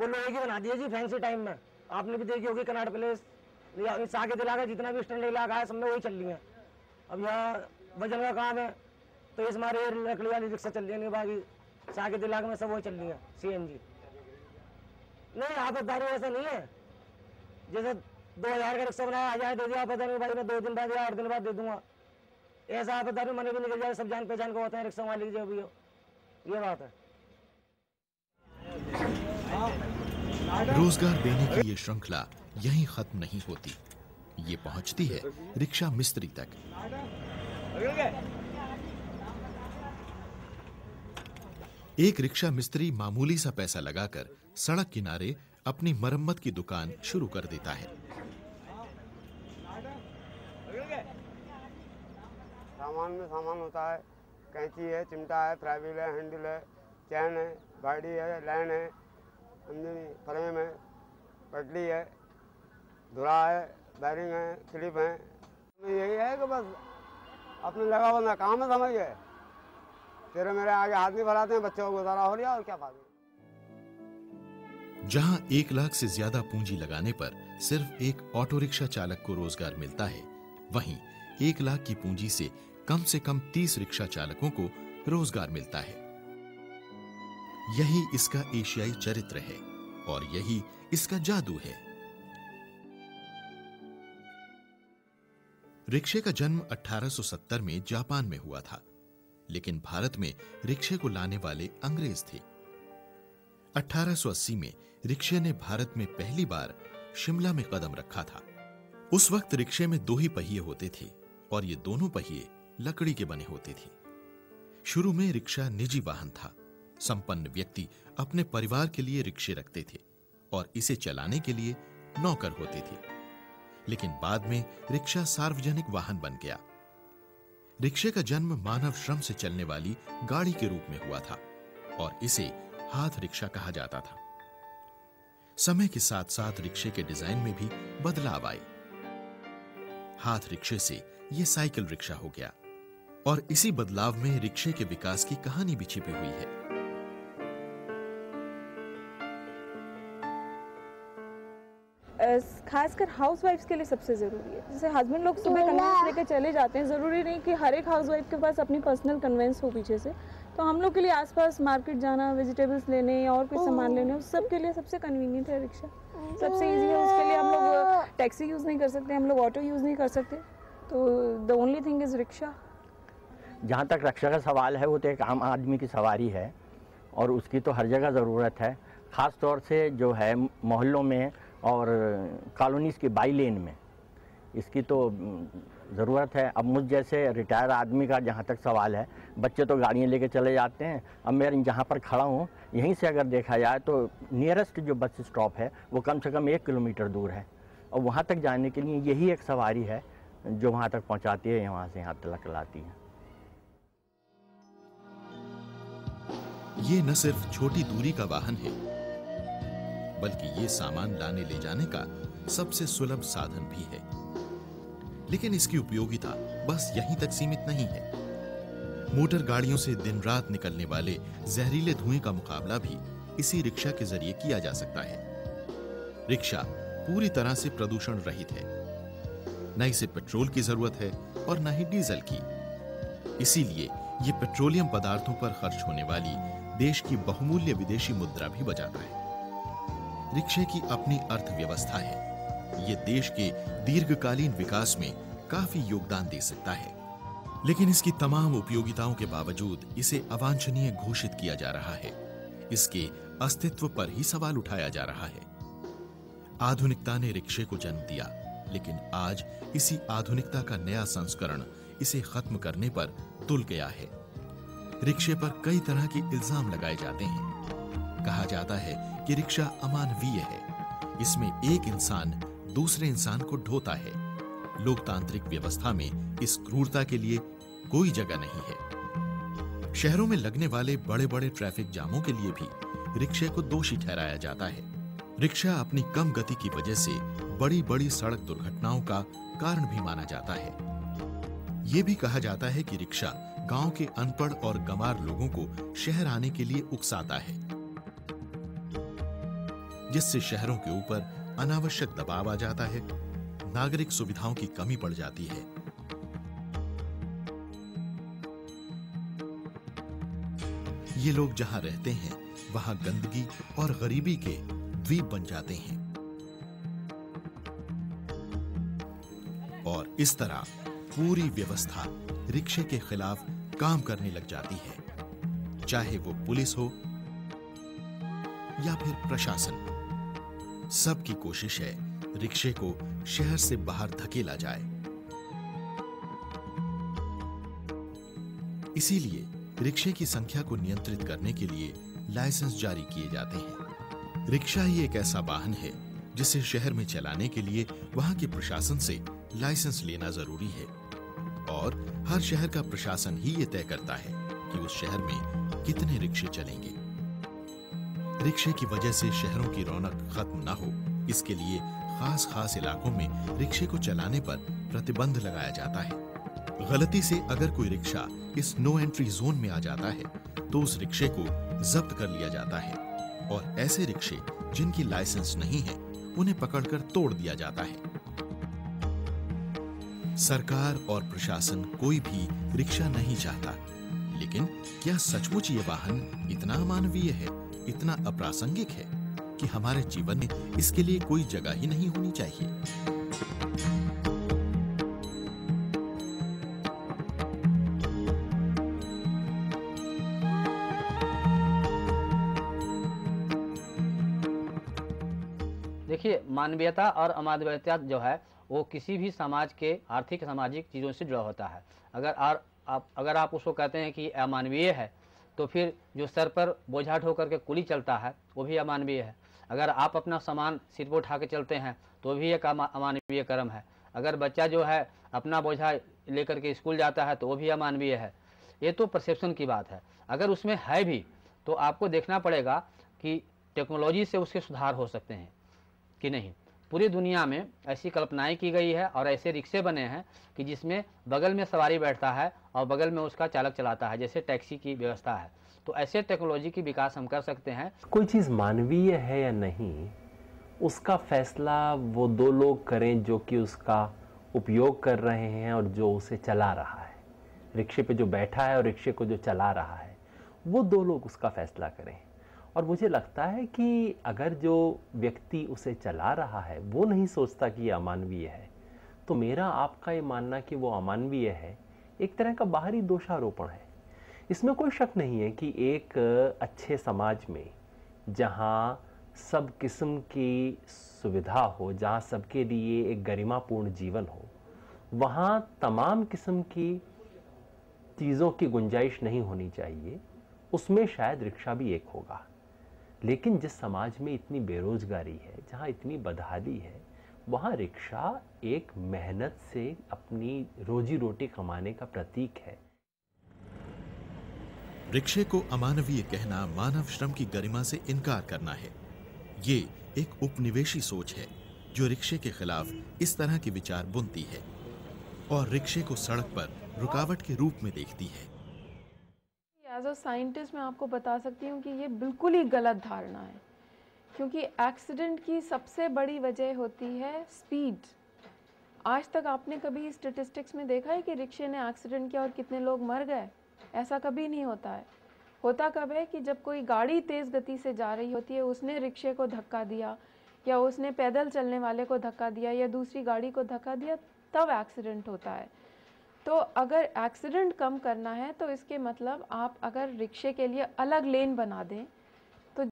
वो लोहे की बना दी है जी फैंसी टाइम में। आपने भी देखी होगी कनाट प्लेस, साकेत इलाका, जितना भी स्टैंड इलाका है सब में वही चल रही है। अब यहाँ वजन का काम है तो इस मारे लकड़ी वाली रिक्शा चल रही है, बाकी साकेत इलाके में सब वही चल रही है CNG। नहीं आपत्ति ऐसा नहीं है, जैसे 2000 का रिक्शा बनाया 1000 दे दिया, आपत्ति भाई मैं 2 दिन बाद या 8 दिन बाद दे दूंगा, ऐसा आपत्ति मनी भी निकल जाए। सब जान पहचान को होता है रिक्शा मालिक जो भी हो, ये बात है। रोजगार देने की ये श्रृंखला यहीं खत्म नहीं होती, ये पहुंचती है रिक्शा मिस्त्री तक। एक रिक्शा मिस्त्री मामूली सा पैसा लगाकर सड़क किनारे अपनी मरम्मत की दुकान शुरू कर देता है। सामान में सामान होता है, कैंची है, चिमटा है, फ्राइवील है, हैंडल है, चैन है, गाड़ी है, लाइन है, फ्रेम है, पटली है, धुरा है, बैरिंग है, क्लिप है। यही है कि बस अपने लगा बंदा काम है, समझिए। तेरे मेरे आगे हाथ नहीं बढ़ाते हैं, बच्चों को गुजारा हो रहा और क्या बात है। जहां 1 लाख से ज्यादा पूंजी लगाने पर सिर्फ एक ऑटो रिक्शा चालक को रोजगार मिलता है, वहीं 1 लाख की पूंजी से कम 30 रिक्शा चालकों को रोजगार मिलता है। यही इसका एशियाई चरित्र है और यही इसका जादू है। रिक्शे का जन्म 1870 में जापान में हुआ था, लेकिन भारत में रिक्शे को लाने वाले अंग्रेज थे। 1880 में रिक्शे ने भारत में पहली बार शिमला में कदम रखा था। उस वक्त रिक्शे में 2 ही पहिए होते थे और ये दोनों पहिए लकड़ी के बने होते थे। शुरू में रिक्शा निजी वाहन था। संपन्न व्यक्ति अपने परिवार के लिए रिक्शे रखते थे और इसे चलाने के लिए नौकर होते थे, लेकिन बाद में रिक्शा सार्वजनिक वाहन बन गया। रिक्शे का जन्म मानव श्रम से चलने वाली गाड़ी के रूप में हुआ था और इसे हाथ रिक्शा कहा जाता था। समय के साथ साथ रिक्शे के डिजाइन में भी बदलाव आए। हाथ रिक्शे से यह साइकिल रिक्शा हो गया और इसी बदलाव में रिक्शे के विकास की कहानी भी छिपी हुई है। खासकर हाउसवाइफ्स के लिए सबसे ज़रूरी है। जैसे हस्बैंड लोग सुबह कन्वेंस लेकर चले जाते हैं, ज़रूरी नहीं कि हर एक हाउसवाइफ के पास अपनी पर्सनल कन्वेंस हो पीछे से। तो हम लोग के लिए आसपास मार्केट जाना, वेजिटेबल्स लेने या और कुछ सामान लेने, उस सब के लिए सबसे कन्वीनियंट है रिक्शा, सबसे ईजी है। उसके लिए हम लोग टैक्सी यूज़ नहीं कर सकते, हम लोग ऑटो यूज़ नहीं कर सकते, तो the only thing is rickshaw. जहाँ तक रिक्शा का सवाल है, वो तो एक आम आदमी की सवारी है और उसकी तो हर जगह ज़रूरत है। ख़ास तौर से जो है मोहल्लों में और कॉलोनीज़ की बाई लेन में इसकी तो ज़रूरत है। अब मुझ जैसे रिटायर आदमी का जहाँ तक सवाल है, बच्चे तो गाड़ियाँ लेके चले जाते हैं। अब मैं जहाँ पर खड़ा हूँ, यहीं से अगर देखा जाए तो नियरेस्ट जो बस स्टॉप है वो कम से कम 1 किलोमीटर दूर है और वहाँ तक जाने के लिए यही एक सवारी है जो वहाँ तक पहुँचाती है, वहाँ से यहाँ तक लाती है। ये न सिर्फ छोटी दूरी का वाहन है, बल्कि ये सामान लाने ले जाने का सबसे सुलभ साधन भी है। लेकिन इसकी उपयोगिता बस यहीं तक सीमित नहीं है। मोटर गाड़ियों से दिन रात निकलने वाले जहरीले धुएं का मुकाबला भी इसी रिक्शा के जरिए किया जा सकता है। रिक्शा पूरी तरह से प्रदूषण रहित है, न इसे पेट्रोल की जरूरत है और न ही डीजल की। इसीलिए ये पेट्रोलियम पदार्थों पर खर्च होने वाली देश की बहुमूल्य विदेशी मुद्रा भी बचाता है। रिक्शे की अपनी अर्थव्यवस्था है। ये देश के दीर्घकालीन विकास में काफी योगदान दे सकता है, लेकिन इसकी तमाम उपयोगिताओं के बावजूद इसे अवांछनीय घोषित किया जा रहा है। इसके अस्तित्व पर ही सवाल उठाया जा रहा है। आधुनिकता ने रिक्शे को जन्म दिया, लेकिन आज इसी आधुनिकता का नया संस्करण इसे खत्म करने पर तुल गया है। रिक्शे पर कई तरह के इल्जाम लगाए जाते हैं। कहा जाता है कि रिक्शा अमानवीय है, इसमें एक इंसान दूसरे इंसान को ढोता है। लोकतांत्रिक व्यवस्था में इस क्रूरता के लिए कोई जगह नहीं है। शहरों में लगने वाले बड़े बड़े ट्रैफिक जामों के लिए भी रिक्शे को दोषी ठहराया जाता है। रिक्शा अपनी कम गति की वजह से बड़ी बड़ी सड़क दुर्घटनाओं का कारण भी माना जाता है। यह भी कहा जाता है कि रिक्शा गांव के अनपढ़ और गंवार लोगों को शहर आने के लिए उकसाता है। जिससे शहरों के ऊपर अनावश्यक दबाव आ जाता है, नागरिक सुविधाओं की कमी पड़ जाती है। ये लोग जहां रहते हैं वहां गंदगी और गरीबी के द्वीप बन जाते हैं और इस तरह पूरी व्यवस्था रिक्शे के खिलाफ काम करने लग जाती है, चाहे वो पुलिस हो या फिर प्रशासन। सबकी कोशिश है रिक्शे को शहर से बाहर धकेला जाए। इसीलिए रिक्शे की संख्या को नियंत्रित करने के लिए लाइसेंस जारी किए जाते हैं। रिक्शा ही एक ऐसा वाहन है जिसे शहर में चलाने के लिए वहां के प्रशासन से लाइसेंस लेना जरूरी है और हर शहर का प्रशासन ही ये तय करता है कि उस शहर में कितने रिक्शे चलेंगे। रिक्शे की वजह से शहरों की रौनक खत्म ना हो, इसके लिए खास इलाकों में रिक्शे को चलाने पर प्रतिबंध लगाया जाता है। गलती से अगर कोई रिक्शा इस नो एंट्री जोन में आ जाता है तो उस रिक्शे को जब्त कर लिया जाता है और ऐसे रिक्शे जिनकी लाइसेंस नहीं है उन्हें पकड़कर तोड़ दिया जाता है। सरकार और प्रशासन कोई भी रिक्शा नहीं चाहता, लेकिन क्या सचमुच ये वाहन इतना अमानवीय है, इतना अप्रासंगिक है कि हमारे जीवन में इसके लिए कोई जगह ही नहीं होनी चाहिए? देखिए, मानवीयता और अमानवीयता जो है वो किसी भी समाज के आर्थिक सामाजिक चीज़ों से जुड़ा होता है। अगर आप उसको कहते हैं कि अमानवीय है तो फिर जो सर पर बोझा ढो करके कुली चलता है वो भी अमानवीय है। अगर आप अपना सामान सिर पर उठा के चलते हैं तो भी एक अमानवीय कर्म है। अगर बच्चा जो है अपना बोझा लेकर के स्कूल जाता है तो वो भी अमानवीय है। ये तो परसेप्शन की बात है। अगर उसमें है भी तो आपको देखना पड़ेगा कि टेक्नोलॉजी से उसके सुधार हो सकते हैं कि नहीं। पूरी दुनिया में ऐसी कल्पनाएं की गई है और ऐसे रिक्शे बने हैं कि जिसमें बगल में सवारी बैठता है और बगल में उसका चालक चलाता है, जैसे टैक्सी की व्यवस्था है। तो ऐसे टेक्नोलॉजी की विकास हम कर सकते हैं। कोई चीज़ मानवीय है या नहीं, उसका फैसला वो दो लोग करें जो कि उसका उपयोग कर रहे हैं और जो उसे चला रहा है। रिक्शे पे जो बैठा है और रिक्शे को जो चला रहा है, वो दो लोग उसका फैसला करें। और मुझे लगता है कि अगर जो व्यक्ति उसे चला रहा है वो नहीं सोचता कि ये अमानवीय है, तो मेरा आपका ये मानना कि वो अमानवीय है एक तरह का बाहरी दोषारोपण है। इसमें कोई शक नहीं है कि एक अच्छे समाज में जहाँ सब किस्म की सुविधा हो, जहाँ सबके लिए एक गरिमापूर्ण जीवन हो, वहाँ तमाम किस्म की चीज़ों की गुंजाइश नहीं होनी चाहिए। उसमें शायद रिक्शा भी एक होगा। लेकिन जिस समाज में इतनी बेरोजगारी है, जहाँ इतनी बदहाली है, वहाँ रिक्शा एक मेहनत से अपनी रोजी रोटी कमाने का प्रतीक है। रिक्शे को अमानवीय कहना मानव श्रम की गरिमा से इनकार करना है। ये एक उपनिवेशी सोच है जो रिक्शे के खिलाफ इस तरह के विचार बुनती है और रिक्शे को सड़क पर रुकावट के रूप में देखती है। एज अ साइंटिस्ट मैं आपको बता सकती हूँ कि ये बिल्कुल ही गलत धारणा है, क्योंकि एक्सीडेंट की सबसे बड़ी वजह होती है स्पीड। आज तक आपने कभी स्टेटिस्टिक्स में देखा है कि रिक्शे ने एक्सीडेंट किया और कितने लोग मर गए? ऐसा कभी नहीं होता है। होता कब है कि जब कोई गाड़ी तेज़ गति से जा रही होती है, उसने रिक्शे को धक्का दिया या उसने पैदल चलने वाले को धक्का दिया या दूसरी गाड़ी को धक्का दिया, तब एक्सीडेंट होता है। तो अगर एक्सीडेंट कम करना है तो इसके मतलब आप अगर रिक्शे के लिए अलग लेन बना दें